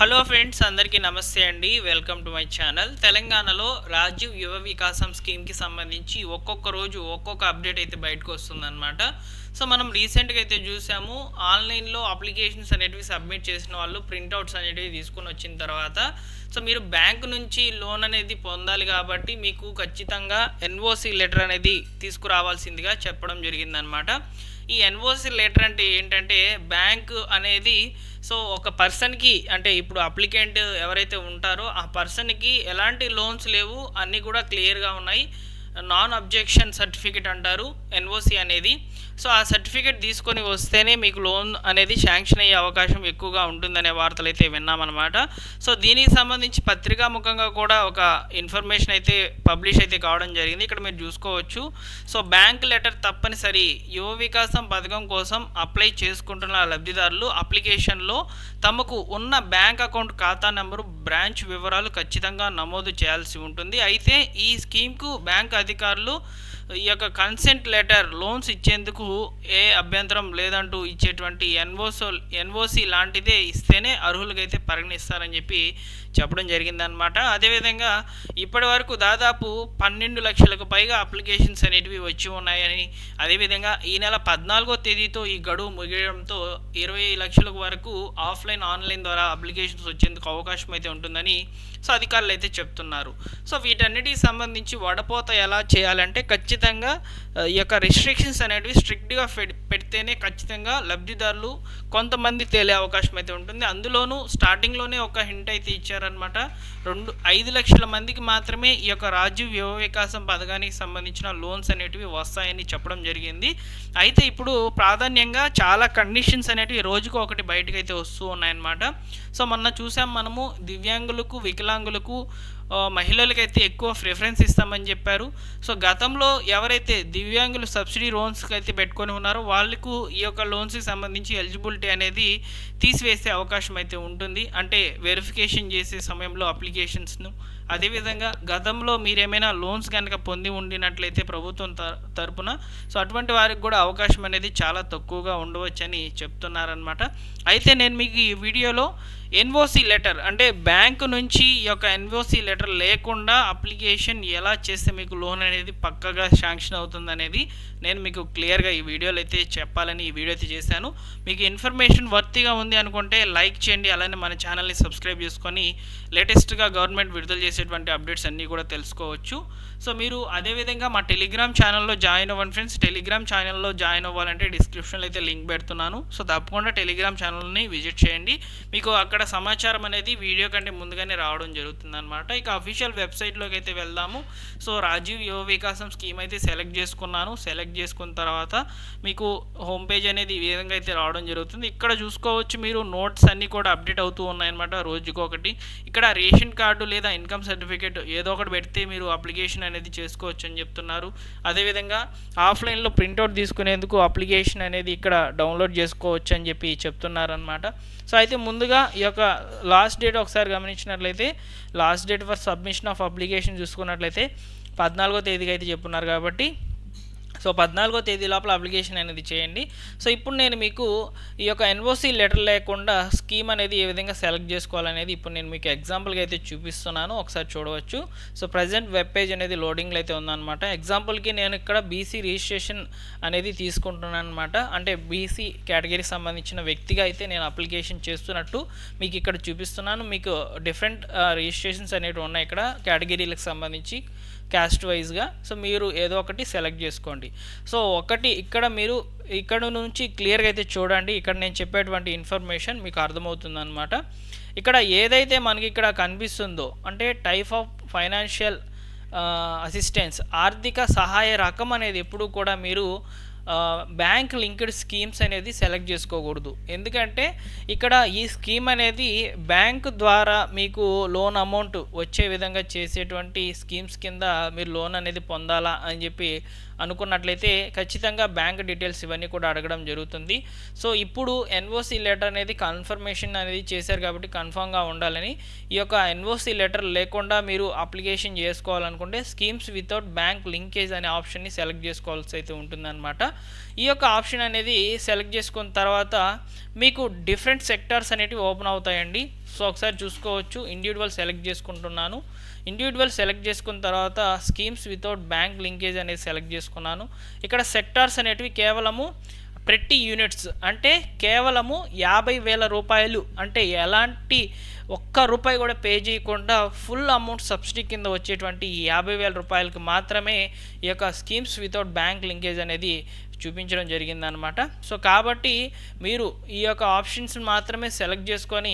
Hello friends, అందరికీ నమస్తే అండి. Welcome to my channel. తెలంగాణలో రాజీవ్ యువ వికాసం స్కీమ్కి సంబంధించి ఒక్కొక్క రోజు ఒక్కొక్క అప్డేట్ అయితే బయటకు వస్తుందన్నమాట. సో మనం రీసెంట్గా అయితే చూసాము, ఆన్లైన్లో అప్లికేషన్స్ అనేటివి సబ్మిట్ చేసిన వాళ్ళు ప్రింట్అవుట్స్ అనేటివి తీసుకొని వచ్చిన తర్వాత సో మీరు బ్యాంక్ నుంచి లోన్ అనేది పొందాలి కాబట్టి మీకు ఖచ్చితంగా ఎన్ఓసి లెటర్ అనేది తీసుకురావాల్సిందిగా చెప్పడం జరిగిందనమాట. ఈ ఎన్ఓసి లెటర్ అంటే ఏంటంటే, బ్యాంక్ అనేది సో ఒక పర్సన్కి, అంటే ఇప్పుడు అప్లికెంట్ ఎవరైతే ఉంటారో ఆ పర్సన్కి ఎలాంటి లోన్స్ లేవు, అన్నీ కూడా క్లియర్గా ఉన్నాయి. నాన్ అబ్జెక్షన్ సర్టిఫికేట్ అంటారు ఎన్ఓసి అనేది. సో ఆ సర్టిఫికేట్ తీసుకొని వస్తేనే మీకు లోన్ అనేది శాంక్షన్ అయ్యే అవకాశం ఎక్కువగా ఉంటుందనే వార్తలు అయితే విన్నామన్నమాట. సో దీనికి సంబంధించి పత్రికా ముఖంగా కూడా ఒక ఇన్ఫర్మేషన్ అయితే పబ్లిష్ అయితే కావడం జరిగింది. ఇక్కడ మీరు చూసుకోవచ్చు. సో బ్యాంక్ లెటర్ తప్పనిసరి, యువ వికాసం పథకం కోసం అప్లై చేసుకుంటున్న లబ్ధిదారులు అప్లికేషన్లో తమకు ఉన్న బ్యాంక్ అకౌంట్ ఖాతా నెంబరు, బ్రాంచ్ వివరాలు ఖచ్చితంగా నమోదు చేయాల్సి ఉంటుంది. అయితే ఈ స్కీమ్కు బ్యాంక్ అధికారులు ఈ యొక్క కన్సెంట్ లెటర్, లోన్స్ ఇచ్చేందుకు ఏ అభ్యంతరం లేదంటూ ఇచ్చేటువంటి ఎన్ఓసి లాంటిదే ఇస్తేనే అర్హులకైతే పరిగణిస్తారని చెప్పి చెప్పడం జరిగిందనమాట. అదేవిధంగా ఇప్పటి వరకు దాదాపు 12 లక్షలకు పైగా అప్లికేషన్స్ అనేటివి వచ్చి ఉన్నాయని, అదేవిధంగా ఈ నెల 14వ తేదీతో ఈ గడువు ముగియడంతో 20 లక్షల వరకు ఆఫ్లైన్, ఆన్లైన్ ద్వారా అప్లికేషన్స్ వచ్చేందుకు అవకాశం అయితే ఉంటుందని సో అధికారులు అయితే చెప్తున్నారు. సో వీటన్నిటికి సంబంధించి వడపోత ఎలా చేయాలంటే, ఖచ్చితంగా ఈ యొక్క రిస్ట్రిక్షన్స్ అనేటివి స్ట్రిక్ట్గా పెడితేనే ఖచ్చితంగా లబ్ధిదారులు కొంతమంది తేలే అవకాశం అయితే ఉంటుంది. అందులోనూ స్టార్టింగ్లోనే ఒక హింట్ అయితే ఇచ్చారనమాట. 5 లక్షల మందికి మాత్రమే ఈ యొక్క రాజీవ్ యువ వికాసం పథకానికి సంబంధించిన లోన్స్ అనేటివి వస్తాయని చెప్పడం జరిగింది. అయితే ఇప్పుడు ప్రాధాన్యంగా చాలా కండిషన్స్ అనేటివి రోజుకు ఒకటి బయటకు అయితే వస్తూ ఉన్నాయన్నమాట. సో మొన్న చూసాం మనము, దివ్యాంగులకు, వికలాంగులకు, మహిళలకైతే ఎక్కువ ప్రిఫరెన్స్ ఇస్తామని చెప్పారు. సో గతంలో ఎవరైతే దివ్యాంగులు సబ్సిడీ లోన్స్కి అయితే పెట్టుకొని ఉన్నారో వాళ్ళకు ఈ యొక్క లోన్స్కి సంబంధించి ఎలిజిబిలిటీ అనేది తీసివేసే అవకాశం అయితే ఉంటుంది. అంటే వెరిఫికేషన్ చేసే సమయంలో అప్లికేషన్స్ను, అదేవిధంగా గతంలో మీరేమైనా లోన్స్ కనుక పొంది ఉండినట్లయితే ప్రభుత్వం తరపున సో అటువంటి వారికి కూడా అవకాశం అనేది చాలా తక్కువగా ఉండవచ్చని చెప్తున్నారనమాట. అయితే నేను మీకు ఈ వీడియోలో ఎన్ఓసి లెటర్, అంటే బ్యాంకు నుంచి ఈ యొక్క ఎన్ఓసి లెటర్ లేకుండా అప్లికేషన్ ఎలా చేస్తే మీకు లోన్ అనేది పక్కగా శాంక్షన్ అవుతుంది అనేది నేను మీకు క్లియర్గా ఈ వీడియోలో అయితే చెప్పాలని ఈ వీడియో అయితే చేశాను. మీకు ఇన్ఫర్మేషన్ వర్తిగా ఉంది అనుకుంటే లైక్ చేయండి, అలానే మన ఛానల్ని సబ్స్క్రైబ్ చేసుకొని లేటెస్ట్గా గవర్నమెంట్ విడుదల చేసేటువంటి అప్డేట్స్ అన్నీ కూడా తెలుసుకోవచ్చు. సో మీరు అదేవిధంగా మా టెలిగ్రామ్ ఛానల్లో జాయిన్ అవ్వండి ఫ్రెండ్స్. టెలిగ్రామ్ ఛానల్లో జాయిన్ అవ్వాలంటే డిస్క్రిప్షన్లో అయితే లింక్ పెడుతున్నాను. సో తప్పకుండా టెలిగ్రామ్ ఛానల్ని విజిట్ చేయండి. మీకు అక్కడ సమాచారం అనేది వీడియో కంటే ముందుగానే రావడం జరుగుతుంది అనమాట. ఇక అఫీషియల్ వెబ్సైట్లోకి అయితే వెళ్దాము. సో రాజీవ్ యువ వికాసం స్కీమ్ అయితే సెలెక్ట్ చేసుకున్నాను. సెలెక్ట్ చేసుకున్న తర్వాత మీకు హోమ్ పేజ్ అనేది ఈ విధంగా అయితే రావడం జరుగుతుంది. ఇక్కడ చూసుకోవచ్చు, మీరు నోట్స్ అన్నీ కూడా అప్డేట్ అవుతూ ఉన్నాయన్నమాట రోజుకు ఒకటి. ఇక్కడ రేషన్ కార్డు లేదా ఇన్కమ్ సర్టిఫికేట్ ఏదో ఒకటి పెడితే మీరు అప్లికేషన్ అనేది చేసుకోవచ్చు అని చెప్తున్నారు. అదేవిధంగా ఆఫ్లైన్లో ప్రింట్అవుట్ తీసుకునేందుకు అప్లికేషన్ అనేది ఇక్కడ డౌన్లోడ్ చేసుకోవచ్చు అని చెప్పి చెప్తున్నారనమాట. సో అయితే ముందుగా ఈ యొక్క లాస్ట్ డేట్ ఒకసారి గమనించినట్లయితే, last date for submission of application చూసుకున్నట్లయితే 14వ తేదీకి అయితే చెప్పున్నారు కాబట్టి సో 14వ తేదీ లోపల అప్లికేషన్ అనేది చేయండి. సో ఇప్పుడు నేను మీకు ఈ యొక్క ఎన్ఓసి లెటర్ లేకుండా స్కీమ్ అనేది ఏ విధంగా సెలెక్ట్ చేసుకోవాలనేది ఇప్పుడు నేను మీకు ఎగ్జాంపుల్గా అయితే చూపిస్తున్నాను, ఒకసారి చూడవచ్చు. సో ప్రజెంట్ వెబ్ పేజ్ అనేది లోడింగ్లో అయితే ఉందన్నమాట. ఎగ్జాంపుల్కి నేను ఇక్కడ బీసీ రిజిస్ట్రేషన్ అనేది తీసుకుంటున్నాను అనమాట. అంటే బీసీ కేటగిరీకి సంబంధించిన వ్యక్తిగా అయితే నేను అప్లికేషన్ చేస్తున్నట్టు మీకు ఇక్కడ చూపిస్తున్నాను. మీకు డిఫరెంట్ రిజిస్ట్రేషన్స్ అనేవి ఉన్నాయి ఇక్కడ కేటగిరీలకు సంబంధించి, క్యాస్ట్ వైజ్గా. సో మీరు ఏదో ఒకటి సెలెక్ట్ చేసుకోండి. సో ఒకటి ఇక్కడ నుంచి క్లియర్గా అయితే చూడండి. ఇక్కడ నేను చెప్పేటువంటి ఇన్ఫర్మేషన్ మీకు అర్థమవుతుంది అనమాట. ఇక్కడ ఏదైతే మనకి ఇక్కడ కనిపిస్తుందో, అంటే టైప్ ఆఫ్ ఫైనాన్షియల్ అసిస్టెన్స్, ఆర్థిక సహాయ రకం అనేది ఎప్పుడు కూడా మీరు బ్యాంక్ లింక్డ్ స్కీమ్స్ అనేది సెలెక్ట్ చేసుకోకూడదు. ఎందుకంటే ఇక్కడ ఈ స్కీమ్ అనేది బ్యాంక్ ద్వారా మీకు లోన్ అమౌంట్ వచ్చే విధంగా చేసేటువంటి స్కీమ్స్ కింద మీరు లోన్ అనేది పొందాలా అని చెప్పి అనుకున్నట్లయితే ఖచ్చితంగా బ్యాంక్ డీటెయిల్స్ ఇవన్నీ కూడా అడగడం జరుగుతుంది. సో ఇప్పుడు ఎన్ఓసి లెటర్ అనేది కన్ఫర్మేషన్ అనేది చేశారు కాబట్టి కన్ఫామ్గా ఉండాలని, ఈ యొక్క ఎన్ఓసి లెటర్ లేకుండా మీరు అప్లికేషన్ చేసుకోవాలనుకుంటే స్కీమ్స్ వితౌట్ బ్యాంక్ లింకేజ్ అనే ఆప్షన్ని సెలెక్ట్ చేసుకోవాల్సి అయితే ఉంటుందన్నమాట. ఈ యొక్క ఆప్షన్ అనేది సెలెక్ట్ చేసుకున్న తర్వాత మీకు డిఫరెంట్ సెక్టార్స్ అనేటివి ఓపెన్ అవుతాయండి. సో ఒకసారి చూసుకోవచ్చు. ఇండివిజువల్ సెలెక్ట్ చేసుకుంటున్నాను. ఇండివిజువల్ సెలెక్ట్ చేసుకున్న తర్వాత స్కీమ్స్ వితౌట్ బ్యాంక్ లింకేజ్ అనేది సెలెక్ట్ చేసుకున్నాను. ఇక్కడ సెక్టార్స్ అనేటివి కేవలము ప్రతి యూనిట్స్ అంటే కేవలము 50,000 రూపాయలు, అంటే ఎలాంటి ఒక్క రూపాయి కూడా పే చేయకుండా ఫుల్ అమౌంట్ సబ్సిడీ కింద వచ్చేటువంటి ఈ 50,000 రూపాయలకి మాత్రమే ఈ యొక్క స్కీమ్స్ వితౌట్ బ్యాంక్ లింకేజ్ అనేది చూపించడం జరిగిందనమాట. సో కాబట్టి మీరు ఈ యొక్క ఆప్షన్స్ మాత్రమే సెలెక్ట్ చేసుకొని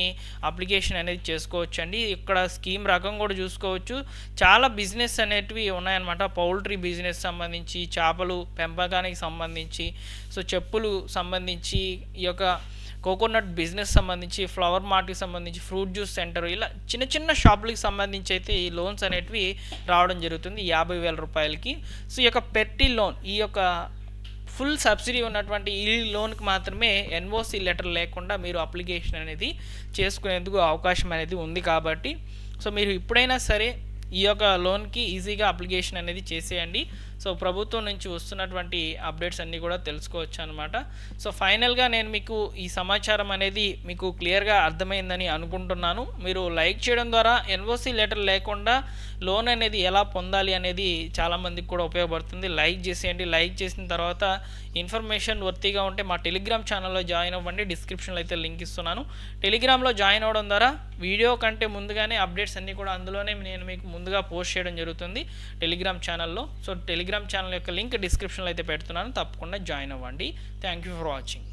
అప్లికేషన్ అనేది చేసుకోవచ్చు అండి. ఇక్కడ స్కీమ్ రకం కూడా చూసుకోవచ్చు. చాలా బిజినెస్ అనేటివి ఉన్నాయన్నమాట. పౌల్ట్రీ బిజినెస్ సంబంధించి, చేపలు పెంపకానికి సంబంధించి, సో చెప్పులు సంబంధించి, ఈ యొక్క కోకోనట్ బిజినెస్ సంబంధించి, ఫ్లవర్ మార్ట్కి సంబంధించి, ఫ్రూట్ జ్యూస్ సెంటర్, ఇలా చిన్న చిన్న షాపులకి సంబంధించి అయితే ఈ లోన్స్ అనేటివి రావడం జరుగుతుంది 50,000 రూపాయలకి. సో ఈ యొక్క పెట్టి లోన్, ఈ యొక్క ఫుల్ సబ్సిడీ ఉన్నటువంటి ఈ లోన్కి మాత్రమే ఎన్ఓసి లెటర్ లేకుండా మీరు అప్లికేషన్ అనేది చేసుకునేందుకు అవకాశం అనేది ఉంది. కాబట్టి సో మీరు ఇప్పుడైనా సరే ఈ యొక్క లోన్కి ఈజీగా అప్లికేషన్ అనేది చేసేయండి. సో ప్రభుత్వం నుంచి వస్తున్నటువంటి అప్డేట్స్ అన్నీ కూడా తెలుసుకోవచ్చు అనమాట. సో ఫైనల్గా నేను మీకు ఈ సమాచారం అనేది మీకు క్లియర్గా అర్థమైందని అనుకుంటున్నాను. మీరు లైక్ చేయడం ద్వారా ఎన్ఓసి లెటర్ లేకుండా లోన్ అనేది ఎలా పొందాలి అనేది చాలామందికి కూడా ఉపయోగపడుతుంది. లైక్ చేసేయండి. లైక్ చేసిన తర్వాత ఇన్ఫర్మేషన్ వర్తీగా ఉంటే మా టెలిగ్రామ్ ఛానల్లో జాయిన్ అవ్వండి. డిస్క్రిప్షన్లో అయితే లింక్ ఇస్తున్నాను. టెలిగ్రామ్లో జాయిన్ అవ్వడం ద్వారా వీడియో కంటే ముందుగానే అప్డేట్స్ అన్నీ కూడా అందులోనే నేను మీకు ముందుగా పోస్ట్ చేయడం జరుగుతుంది టెలిగ్రామ్ ఛానల్లో. సో టెలిగ్రామ్ ఛానల్ యొక్క లింక్ డిస్క్రిప్షన్లో అయితే పెడుతున్నాను. తప్పకుండా జాయిన్ అవ్వండి. Thank you for watching.